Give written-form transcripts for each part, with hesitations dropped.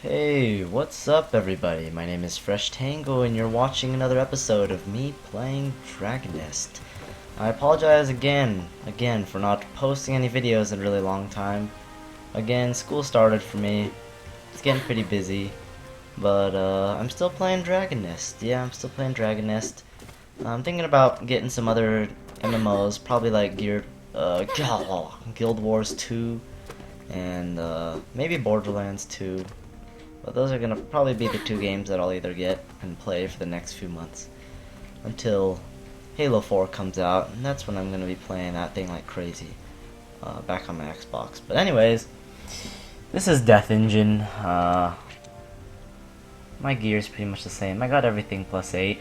Hey, what's up everybody? My name is FreshTango and you're watching another episode of me playing Dragon Nest. I apologize again for not posting any videos in a really long time. Again, school started for me. It's getting pretty busy. But I'm still playing Dragon Nest. Yeah, I'm still playing Dragon Nest. I'm thinking about getting some other MMOs, probably like Guild Wars 2 and maybe Borderlands 2. But those are gonna probably be the two games that I'll either get and play for the next few months until Halo 4 comes out, and that's when I'm gonna be playing that thing like crazy back on my Xbox. But anyways, this is Death Engine. My gear is pretty much the same. I got everything +8,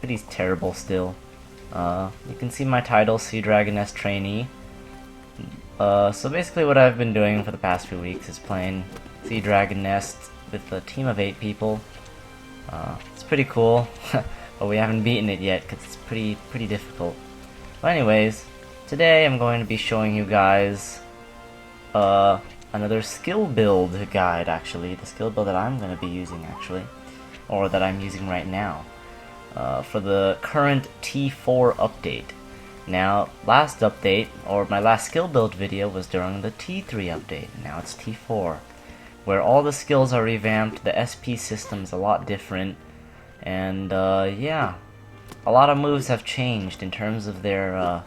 but he's terrible still. You can see my title, Sea Dragon Nest Trainee. So basically what I've been doing for the past few weeks is playing Sea Dragon Nest with a team of 8 people. It's pretty cool, but we haven't beaten it yet because it's pretty difficult. But anyways, today I'm going to be showing you guys another skill build guide, actually. The skill build that I'm going to be using, actually. Or that I'm using right now. For the current T4 update. Now, last update, or my last skill build video was during the T3 update. Now it's T4. Where all the skills are revamped, the SP system's a lot different. And yeah. A lot of moves have changed in terms of their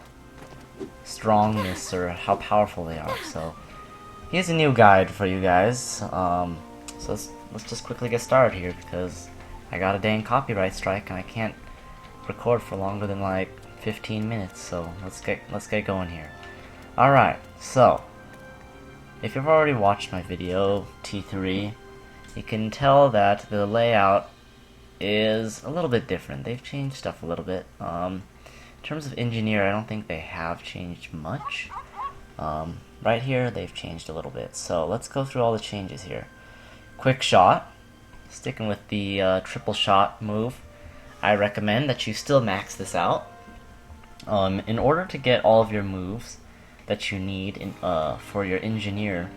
strongness or how powerful they are. So here's a new guide for you guys. So let's just quickly get started here because I got a dang copyright strike and I can't record for longer than like 15 minutes. So let's get going here. All right. So if you've already watched my video T3, you can tell that the layout is a little bit different. They've changed stuff a little bit. In terms of engineer, I don't think they have changed much. Right here, they've changed a little bit. So let's go through all the changes here. Quick shot. Sticking with the triple shot move, I recommend that you still max this out. In order to get all of your moves that you need for your engineer,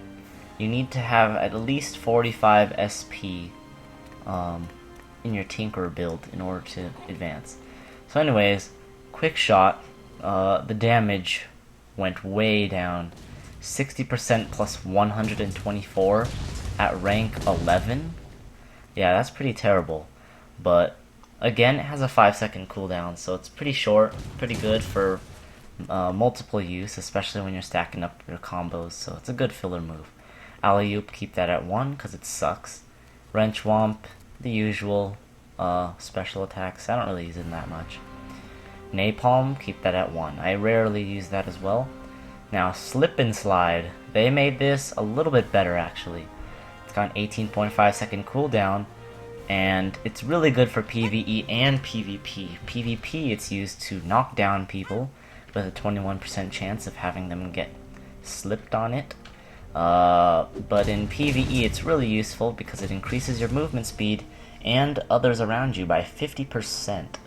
you need to have at least 45 SP in your Tinkerer build in order to advance. So anyways, quick shot, the damage went way down. 60% plus 124 at rank 11. Yeah, that's pretty terrible. But again, it has a 5-second cooldown, so it's pretty short, pretty good for multiple use, especially when you're stacking up your combos. So it's a good filler move. Alley-oop, keep that at 1 because it sucks. Wrench Womp, the usual special attacks. I don't really use it that much. Napalm, keep that at 1. I rarely use that as well. Now, Slip and Slide. They made this a little bit better, actually. It's got an 18.5 second cooldown, and it's really good for PvE and PvP. PvP, it's used to knock down people with a 21% chance of having them get slipped on it. But in PvE, it's really useful because it increases your movement speed and others around you by 50%.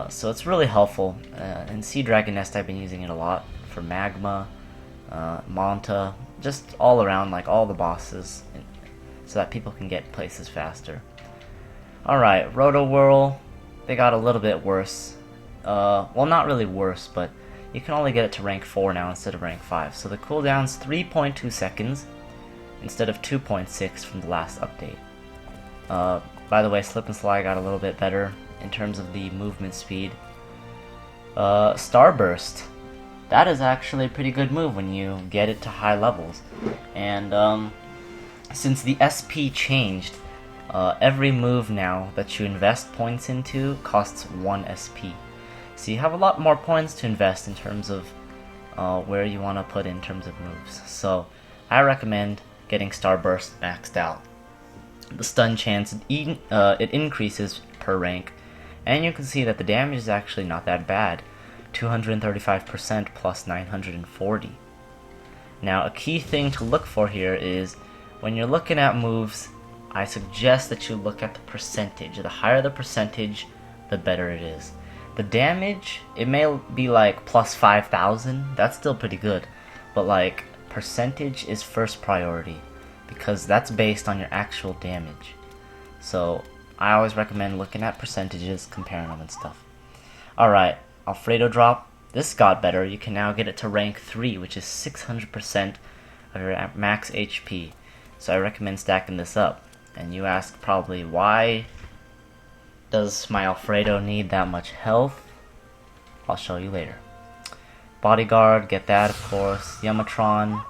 So it's really helpful. In Sea Dragon Nest, I've been using it a lot for Magma, Monta, just all around, like all the bosses, so that people can get places faster. Alright, Roto Whirl, they got a little bit worse. Well, not really worse, but you can only get it to rank 4 now instead of rank 5. So the cooldown's 3.2 seconds instead of 2.6 from the last update. By the way, Slip and Slide got a little bit better in terms of the movement speed. Starburst. That is actually a pretty good move when you get it to high levels. And since the SP changed, every move now that you invest points into costs 1 SP. So you have a lot more points to invest in terms of where you want to put in terms of moves. So I recommend getting Starburst maxed out. The stun chance, it increases per rank, and you can see that the damage is actually not that bad. 235% plus 940. Now, a key thing to look for here is when you're looking at moves, I suggest that you look at the percentage. The higher the percentage, the better it is. The damage, it may be like plus 5,000. That's still pretty good. But like, percentage is first priority. because that's based on your actual damage. So I always recommend looking at percentages, comparing them and stuff. Alright, Alfredo drop. This got better. You can now get it to rank 3, which is 600% of your max HP. So I recommend stacking this up. And you ask probably, why does my Alfredo need that much health? I'll show you later. Bodyguard, get that of course. Yamatron,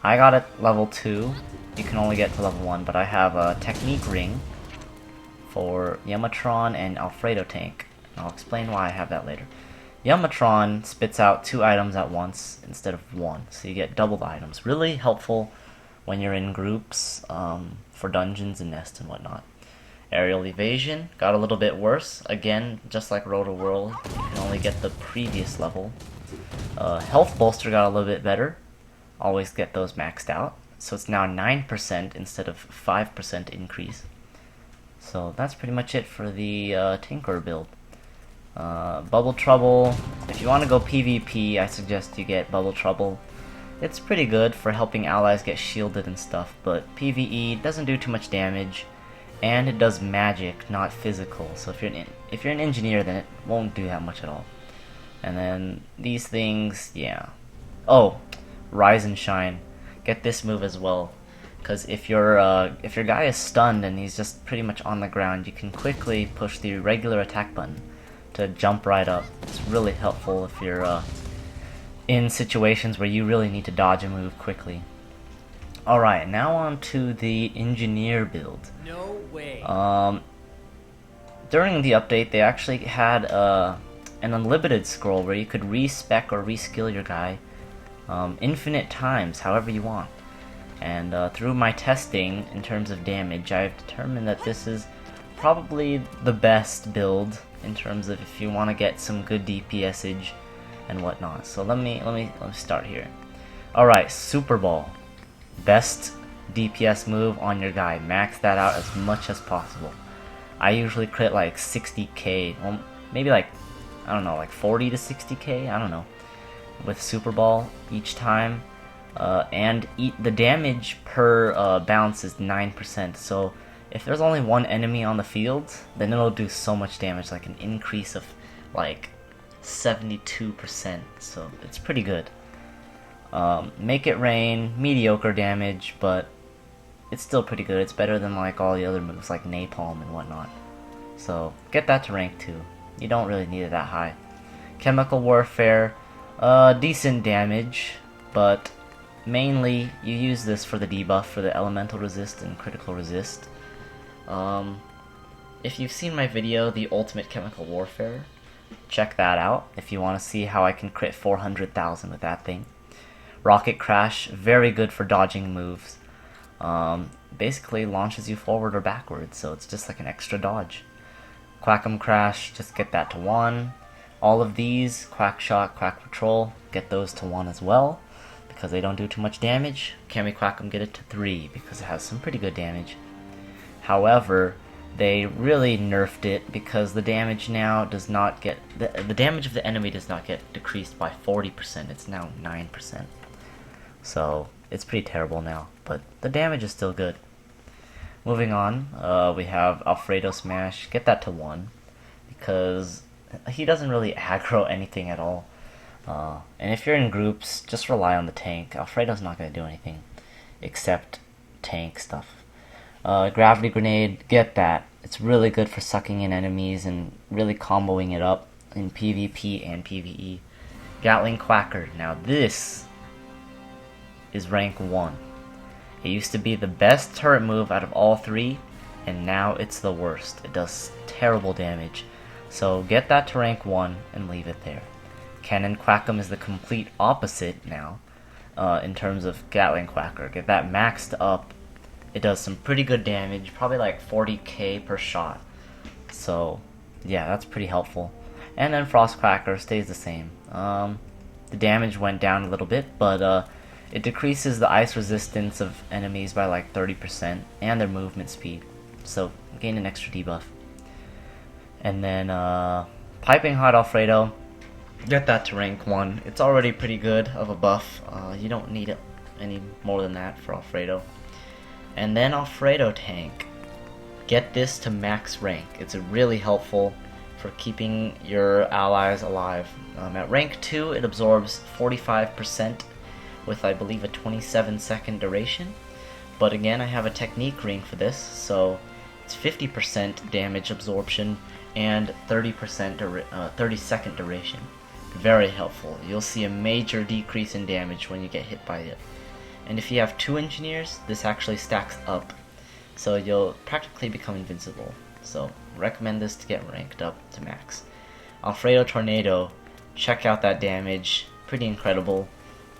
I got it level 2. You can only get to level 1, but I have a technique ring for Yamatron and Alfredo tank. And I'll explain why I have that later. Yamatron spits out 2 items at once instead of 1, so you get double the items. Really helpful when you're in groups for dungeons and nests and whatnot. Aerial evasion got a little bit worse. Again, just like Roto World, you can only get the previous level. Health bolster got a little bit better. Always get those maxed out. So it's now 9% instead of 5% increase. So that's pretty much it for the Tinker build. Bubble Trouble, if you want to go PvP, I suggest you get Bubble Trouble. It's pretty good for helping allies get shielded and stuff, but PvE doesn't do too much damage, and it does magic, not physical. So if you're an engineer, then it won't do that much at all. And then these things, yeah. Oh, Rise and Shine. Get this move as well, because if your guy is stunned and he's just pretty much on the ground, you can quickly push the regular attack button to jump right up. It's really helpful if you're in situations where you really need to dodge a move quickly. Alright, now on to the engineer build. No way. During the update, they actually had an unlimited scroll where you could respec or reskill your guy infinite times, however you want. And through my testing in terms of damage, I've determined that this is probably the best build in terms of if you want to get some good DPSage and whatnot. So let me start here. Alright, Super Ball. Best DPS move on your guy. Max that out as much as possible. I usually crit like 60k, well, maybe like, I don't know, like 40 to 60k, I don't know, with Super Ball each time. And the damage per bounce is 9%, so if there's only one enemy on the field, then it'll do so much damage, like an increase of like 72%, so it's pretty good. Make It Rain, mediocre damage, but it's still pretty good. It's better than like all the other moves like Napalm and whatnot. So get that to rank 2. You don't really need it that high. Chemical Warfare, decent damage, but mainly you use this for the debuff for the elemental resist and critical resist. If you've seen my video, the Ultimate Chemical Warfare, check that out if you want to see how I can crit 400,000 with that thing. Rocket Crash, very good for dodging moves. Basically launches you forward or backwards, so it's just like an extra dodge. Quackum Crash, just get that to 1. All of these, Quack Shot, Quack Patrol, get those to 1 as well, because they don't do too much damage. Cammy Quackum, get it to 3, because it has some pretty good damage. However, they really nerfed it because the damage now does not get... The damage of the enemy does not get decreased by 40%, it's now 9%. So, it's pretty terrible now, but the damage is still good. Moving on, we have Alfredo Smash. Get that to 1, because he doesn't really aggro anything at all. And if you're in groups, just rely on the tank. Alfredo's not going to do anything except tank stuff. Gravity Grenade, get that. It's really good for sucking in enemies and really comboing it up in PvP and PvE. Gatling Quacker, now this is rank 1. It used to be the best turret move out of all 3, and now it's the worst. It does terrible damage. So get that to rank 1 and leave it there. Cannon Quackum is the complete opposite now, in terms of Gatling Quacker. Get that maxed up. It does some pretty good damage, probably like 40k per shot. So yeah, that's pretty helpful. And then Frost Quacker stays the same. The damage went down a little bit, but it decreases the ice resistance of enemies by like 30% and their movement speed. So gain an extra debuff. And then Piping Hot Alfredo, get that to rank 1. It's already pretty good of a buff. You don't need it any more than that for Alfredo. and then Alfredo tank. Get this to max rank. It's really helpful for keeping your allies alive. At rank 2, it absorbs 45% with, I believe, a 27-second duration. But again, I have a technique ring for this, so it's 50% damage absorption and 30% duration. Very helpful. You'll see a major decrease in damage when you get hit by it. And if you have 2 engineers, this actually stacks up, so you'll practically become invincible. So recommend this to get ranked up to max. Alfredo Tornado, check out that damage, pretty incredible.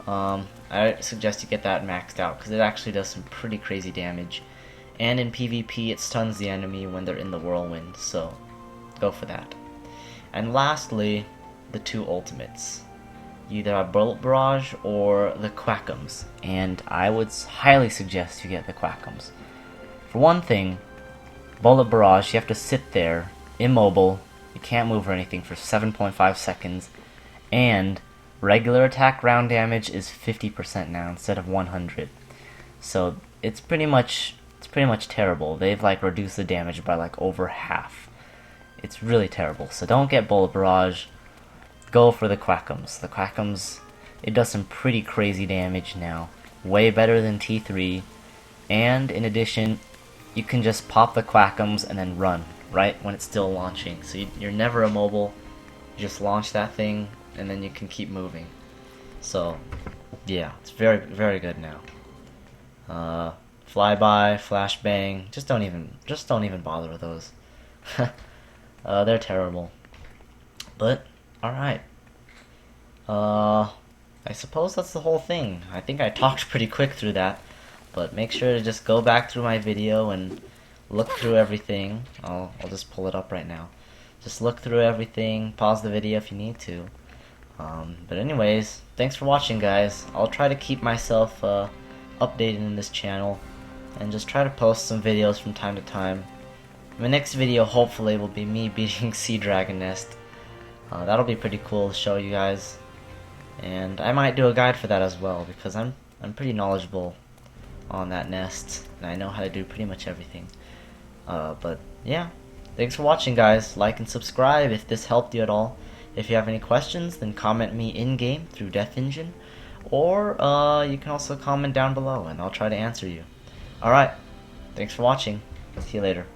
I suggest you get that maxed out because it actually does some pretty crazy damage. And in PvP, it stuns the enemy when they're in the whirlwind, so go for that. And lastly, the 2 ultimates. You either have Bullet Barrage or the Quackums, and I would highly suggest you get the Quackums. For one thing, Bullet Barrage, you have to sit there, immobile, you can't move or anything for 7.5 seconds, and regular attack round damage is 50% now instead of 100. So it's pretty much terrible. They've like reduced the damage by like over half. It's really terrible. So don't get Bullet Barrage. Go for the Quackums. The Quackums, it does some pretty crazy damage now. Way better than T3. And in addition, you can just pop the Quackums and then run right when it's still launching. So you're never immobile. You just launch that thing and then you can keep moving. So yeah, it's very, very good now. Flyby, flashbang, just don't even bother with those. They're terrible. But alright. I suppose that's the whole thing. I think I talked pretty quick through that. But make sure to just go back through my video and look through everything. I'll just pull it up right now. Just look through everything, pause the video if you need to. But anyways, thanks for watching, guys. I'll try to keep myself updated in this channel and just try to post some videos from time to time. My next video hopefully will be me beating Sea Dragon Nest. That'll be pretty cool to show you guys. And I might do a guide for that as well, because I'm pretty knowledgeable on that nest, and I know how to do pretty much everything. But yeah, thanks for watching, guys. Like and subscribe if this helped you at all. If you have any questions, then comment me in-game through Death Engine, or you can also comment down below and I'll try to answer you. Alright, thanks for watching. See you later.